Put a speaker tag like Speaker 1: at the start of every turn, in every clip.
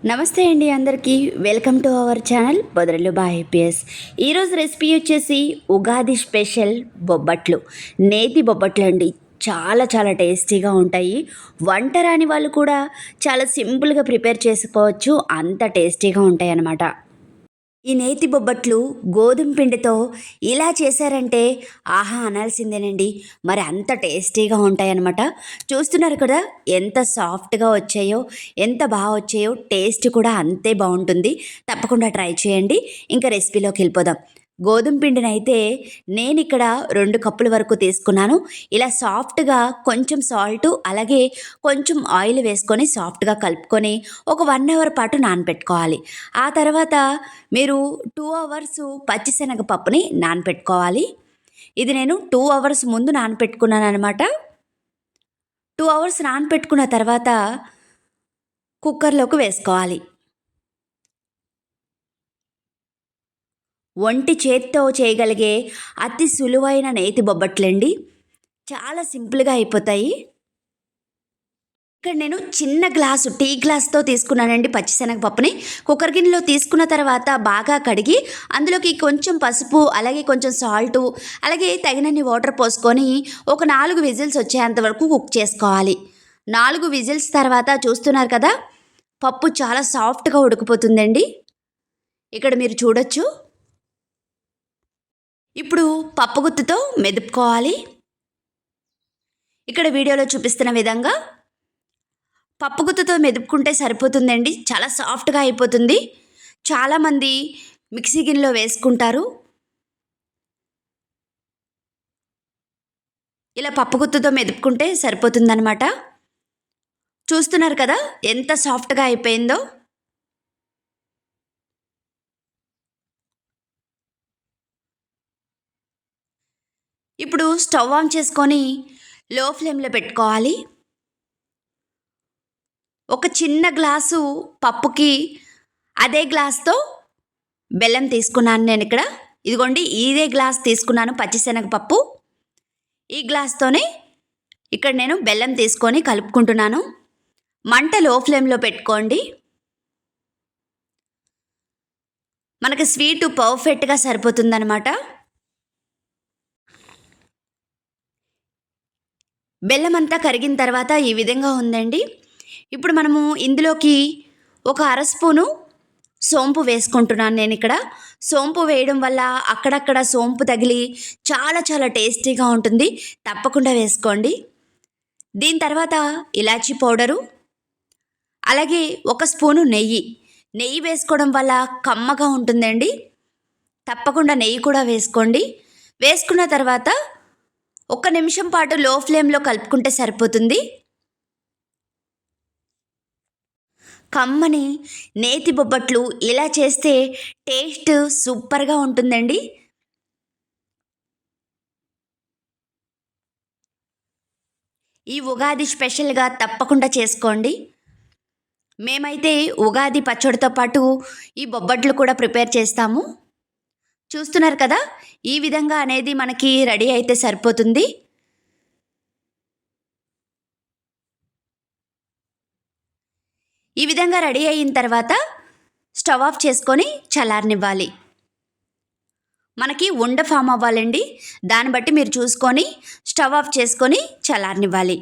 Speaker 1: నమస్తే అండి అందరికీ వెల్కమ్ టు అవర్ ఛానల్ బొదరలు బా ఐపీఎస్. ఈరోజు రెసిపీ వచ్చేసి ఉగాది స్పెషల్ బొబ్బట్లు, నేతి బొబ్బట్లు అండి. చాలా చాలా టేస్టీగా ఉంటాయి. వంట రాని వాళ్ళు కూడా చాలా సింపుల్గా ప్రిపేర్ చేసుకోవచ్చు, అంత టేస్టీగా ఉంటాయి అన్నమాట. ఈ నేతి బొబ్బట్లు గోధుమ పిండితో ఇలా చేశారంటే ఆహా అనాల్సిందేనండి. మరి అంత టేస్టీగా ఉంటాయన్నమాట. చూస్తున్నారు కదా ఎంత సాఫ్ట్గా వచ్చాయో, ఎంత బాగా వచ్చాయో, టేస్ట్ కూడా అంతే బాగుంటుంది. తప్పకుండా ట్రై చేయండి. ఇంకా రెసిపీలోకి వెళ్ళిపోదాం. గోధుమ పిండినైతే నేను ఇక్కడ 2 కప్పుల వరకు తీసుకున్నాను. ఇలా సాఫ్ట్గా కొంచెం సాల్టు అలాగే కొంచెం ఆయిల్ వేసుకొని సాఫ్ట్గా కలుపుకొని ఒక 1 అవర్ పాటు నానపెట్టుకోవాలి. ఆ తర్వాత మీరు 2 అవర్స్ పచ్చిశనగపప్పుని నానపెట్టుకోవాలి. ఇది నేను 2 అవర్స్ ముందు నానపెట్టుకున్నాను అనమాట. 2 అవర్స్ నానపెట్టుకున్న తర్వాత కుక్కర్లోకి వేసుకోవాలి. ఒంటి చేత్తో చేయగలిగే అతి సులువైన నేతి బొబ్బట్లండి. చాలా సింపుల్గా అయిపోతాయి. ఇక్కడ నేను చిన్న గ్లాసు టీ గ్లాస్తో తీసుకున్నానండి పచ్చిశనగపప్పుని. కుక్కర్ గిన్నెలో తీసుకున్న తర్వాత బాగా కడిగి అందులోకి కొంచెం పసుపు అలాగే కొంచెం సాల్టు అలాగే తగినన్ని వాటర్ పోసుకొని ఒక 4 విజిల్స్ వచ్చేంత వరకు కుక్ చేసుకోవాలి. 4 విజిల్స్ తర్వాత చూస్తున్నారు కదా, పప్పు చాలా సాఫ్ట్గా ఉడికిపోతుందండి. ఇక్కడ మీరు చూడొచ్చు. ఇప్పుడు పప్పు గుత్తుతో మెదుపుకోవాలి. ఇక్కడ వీడియోలో చూపిస్తున్న విధంగా పప్పు గుత్తుతో మెదుపుకుంటే సరిపోతుందండి. చాలా సాఫ్ట్గా అయిపోతుంది. చాలామంది మిక్సీ గిన్నెలో వేసుకుంటారు. ఇలా పప్పు గుత్తుతో మెదుపుకుంటే సరిపోతుందన్నమాట. చూస్తున్నారు కదా ఎంత సాఫ్ట్గా అయిపోయిందో. ఇప్పుడు స్టవ్ ఆన్ చేసుకొని లో ఫ్లేమ్లో పెట్టుకోవాలి. ఒక చిన్న గ్లాసు పప్పుకి అదే గ్లాస్తో బెల్లం తీసుకున్నాను నేను ఇక్కడ. ఇదిగోండి, ఇదే గ్లాస్ తీసుకున్నాను పచ్చిశనగపప్పు. ఈ గ్లాస్తోనే ఇక్కడ నేను బెల్లం తీసుకొని కలుపుకుంటున్నాను. మంట లో ఫ్లేమ్లో పెట్టుకోండి. మనకి స్వీటు పర్ఫెక్ట్గా సరిపోతుందన్నమాట. బెల్లం అంతా కరిగిన తర్వాత ఈ విధంగా ఉందండి. ఇప్పుడు మనము ఇందులోకి ఒక అర స్పూను సోంపు వేసుకుంటున్నాను నేను ఇక్కడ. సోంపు వేయడం వల్ల అక్కడక్కడ సోంపు తగిలి చాలా చాలా టేస్టీగా ఉంటుంది. తప్పకుండా వేసుకోండి. దీని తర్వాత ఇలాచీ పౌడరు అలాగే ఒక స్పూను నెయ్యి వేసుకోవడం వల్ల కమ్మగా ఉంటుందండి. తప్పకుండా నెయ్యి కూడా వేసుకోండి. వేసుకున్న తర్వాత 1 నిమిషం పాటు లో ఫ్లేమ్లో కలుపుకుంటే సరిపోతుంది. కమ్మని నేతి బొబ్బట్లు ఇలా చేస్తే టేస్ట్ సూపర్గా ఉంటుందండి. ఈ ఉగాది స్పెషల్గా తప్పకుండా చేసుకోండి. మేమైతే ఉగాది పచ్చడితో పాటు ఈ బొబ్బట్లు కూడా ప్రిపేర్ చేస్తాము. చూస్తున్నారు కదా, ఈ విధంగా అనేది మనకి రెడీ అయితే సరిపోతుంది. ఈ విధంగా రెడీ అయిన తర్వాత స్టవ్ ఆఫ్ చేసుకొని చల్లారనివ్వాలి. మనకి ఉండ ఫామ్ అవ్వాలండి. దాన్ని బట్టి మీరు చూసుకొని స్టవ్ ఆఫ్ చేసుకొని చల్లారనివ్వాలి.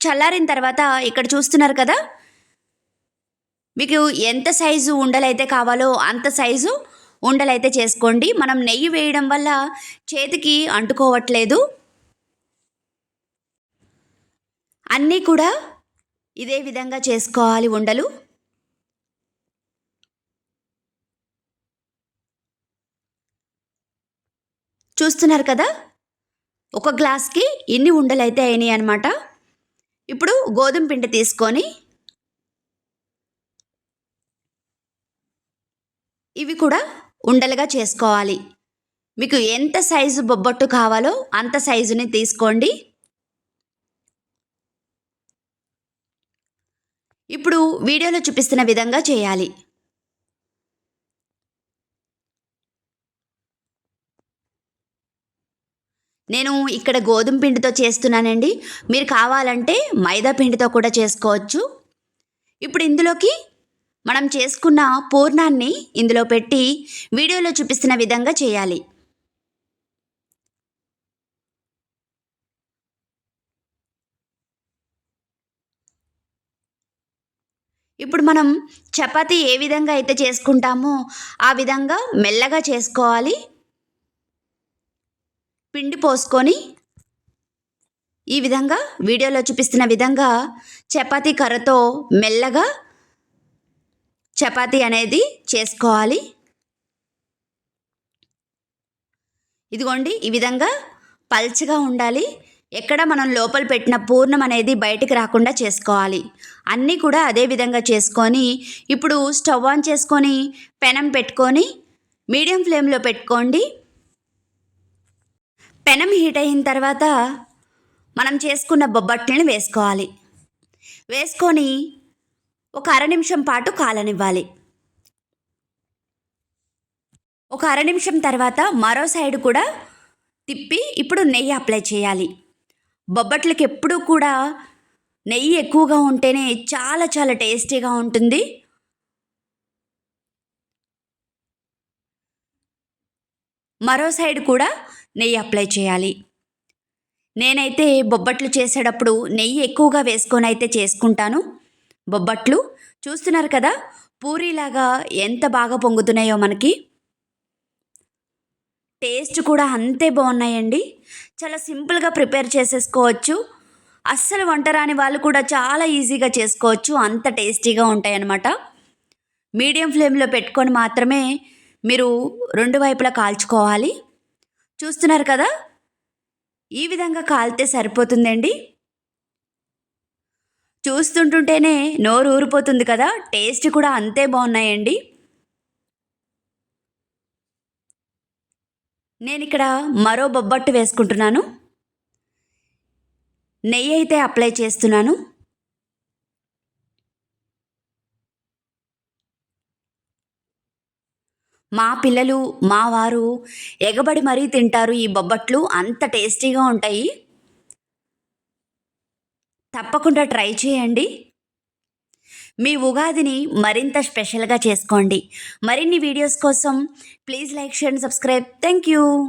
Speaker 1: చల్లారిన తర్వాత ఇక్కడ చూస్తున్నారు కదా, మీకు ఎంత సైజు ఉండలైతే కావాలో అంత సైజు ఉండలైతే చేసుకోండి. మనం నెయ్యి వేయడం వల్ల చేతికి అంటుకోవట్లేదు. అన్నీ కూడా ఇదే విధంగా చేసుకోవాలి ఉండలు. చూస్తున్నారు కదా, ఒక గ్లాస్కి ఇన్ని ఉండలు అయితే అయినాయి అన్నమాట. ఇప్పుడు గోధుమ పిండి తీసుకొని ఇవి కూడా ఉండలుగా చేసుకోవాలి. మీకు ఎంత సైజు బొబ్బట్టు కావాలో అంత సైజుని తీసుకోండి. ఇప్పుడు వీడియోలో చూపిస్తున్న విధంగా చేయాలి. నేను ఇక్కడ గోధుమ పిండితో చేస్తున్నానండి. మీరు కావాలంటే మైదా పిండితో కూడా చేసుకోవచ్చు. ఇప్పుడు ఇందులోకి మనం చేసుకున్న పూర్ణాన్ని ఇందులో పెట్టి వీడియోలో చూపిస్తున్న విధంగా చేయాలి. ఇప్పుడు మనం చపాతీ ఏ విధంగా అయితే చేసుకుంటామో ఆ విధంగా మెల్లగా చేసుకోవాలి. పిండి పోసుకొని ఈ విధంగా వీడియోలో చూపిస్తున్న విధంగా చపాతీ కర్రతో మెల్లగా చపాతీ అనేది చేసుకోవాలి. ఇదిగోండి ఈ విధంగా పల్చగా ఉండాలి. ఎక్కడ మనం లోపల పెట్టిన పూర్ణం అనేది బయటికి రాకుండా చేసుకోవాలి. అన్నీ కూడా అదే విధంగా చేసుకొని ఇప్పుడు స్టవ్ ఆన్ చేసుకొని పెనం పెట్టుకొని మీడియం ఫ్లేమ్లో పెట్టుకోండి. పెనం హీట్ అయిన తర్వాత మనం చేసుకున్న బొబ్బట్లని వేసుకోవాలి. వేసుకొని ఒక అర నిమిషం పాటు కాలనివ్వాలి. ఒక అర నిమిషం తర్వాత మరో సైడ్ కూడా తిప్పి ఇప్పుడు నెయ్యి అప్లై చేయాలి. బొబ్బట్లకి ఎప్పుడూ కూడా నెయ్యి ఎక్కువగా ఉంటేనే చాలా చాలా టేస్టీగా ఉంటుంది. మరో సైడ్ కూడా నెయ్యి అప్లై చేయాలి. నేనైతే బొబ్బట్లు చేసేటప్పుడు నెయ్యి ఎక్కువగా వేసుకొని అయితే చేసుకుంటాను. బొబ్బట్లు చూస్తున్నారు కదా, పూరీలాగా ఎంత బాగా పొంగుతున్నాయో మనకి. టేస్ట్ కూడా అంతే బాగున్నాయండి. చాలా సింపుల్గా ప్రిపేర్ చేసేసుకోవచ్చు. అస్సలు వంట రాని వాళ్ళు కూడా చాలా ఈజీగా చేసుకోవచ్చు. అంత టేస్టీగా ఉంటాయన్నమాట. మీడియం ఫ్లేమ్లో పెట్టుకొని మాత్రమే మీరు రెండు వైపులా కాల్చుకోవాలి. చూస్తున్నారు కదా, ఈ విధంగా కాలితే సరిపోతుందండి. చూస్తుంటుంటేనే నోరు ఊరిపోతుంది కదా, టేస్ట్ కూడా అంతే బాగున్నాయండి. నేను ఇక్కడ మరో బొబ్బట్టు వేసుకుంటున్నాను. నెయ్యి అయితే అప్లై చేస్తున్నాను. మా పిల్లలు మా వారు ఎగబడి మరీ తింటారు ఈ బొబ్బట్లు. అంత టేస్టీగా ఉంటాయి. తప్పకుండా ట్రై చేయండి. మీ ఉగాదిని మరింత స్పెషల్గా చేసుకోండి. మరిన్ని వీడియోస్ కోసం please like, share and subscribe. Thank you.